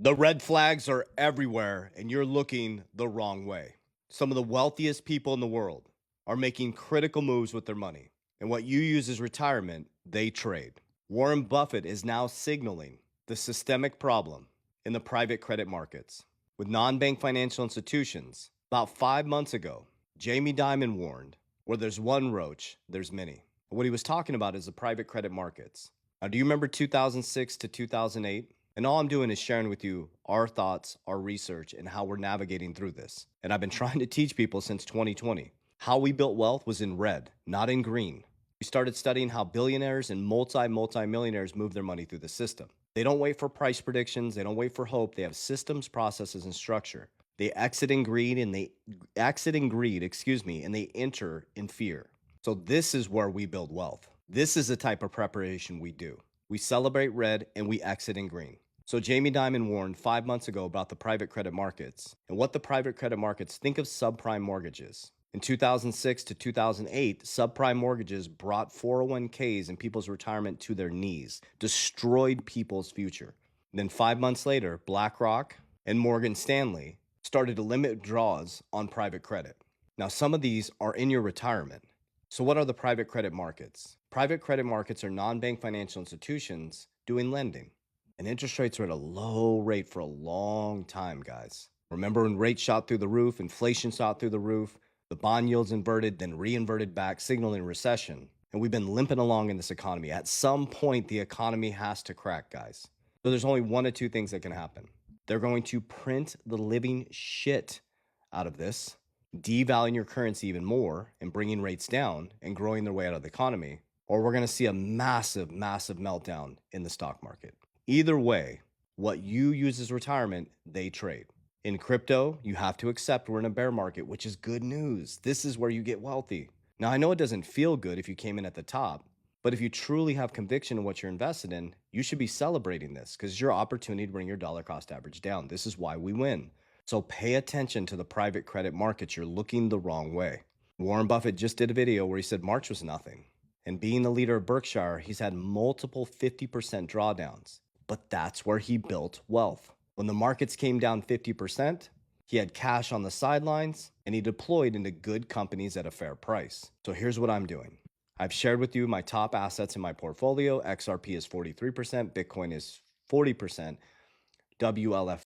The red flags are everywhere, and you're looking the wrong way. Some of the wealthiest people in the world are making critical moves with their money, and what you use as retirement, they trade. Warren Buffett is now signaling the systemic problem in the private credit markets with non bank financial institutions. About 5 months ago, Jamie Dimon warned where there's one roach, there's many. What he was talking about is the private credit markets. Now, do you remember 2006 to 2008? And all I'm doing is sharing with you our thoughts, our research, and how we're navigating through this. And I've been trying to teach people since 2020. How we built wealth was in red, not in green. We started studying how billionaires and multi-millionaires move their money through the system. They don't wait for price predictions, they don't wait for hope. They have systems, processes, and structure. They exit in greed and they and they enter in fear. So this is where we build wealth. This is the type of preparation we do. We celebrate red and we exit in green. So Jamie Dimon warned 5 months ago about the private credit markets and what the private credit markets think of subprime mortgages. In 2006 to 2008, subprime mortgages brought 401ks and people's retirement to their knees, destroyed people's future. And then 5 months later, BlackRock and Morgan Stanley started to limit draws on private credit. Now, some of these are in your retirement. So what are the private credit markets? Private credit markets are non-bank financial institutions doing lending. And interest rates are at a low rate for a long time, guys. Remember when rates shot through the roof, inflation shot through the roof, the bond yields inverted, then re-inverted back, signaling recession. And we've been limping along in this economy. At some point, the economy has to crack, guys. So there's only one of two things that can happen. They're going to print the living shit out of this, devaluing your currency even more and bringing rates down and growing their way out of the economy, or we're going to see a massive, massive meltdown in the stock market. Either way, what you use as retirement, they trade. In crypto, you have to accept we're in a bear market, which is good news. This is where you get wealthy. Now, I know it doesn't feel good if you came in at the top, but if you truly have conviction in what you're invested in, you should be celebrating this because it's your opportunity to bring your dollar cost average down. This is why we win. So pay attention to the private credit markets. You're looking the wrong way. Warren Buffett just did a video where he said March was nothing. And being the leader of Berkshire, he's had multiple 50% drawdowns. But that's where he built wealth. When the markets came down 50%, he had cash on the sidelines and he deployed into good companies at a fair price. So here's what I'm doing. I've shared with you my top assets in my portfolio. XRP is 43%, Bitcoin is 40%, WLF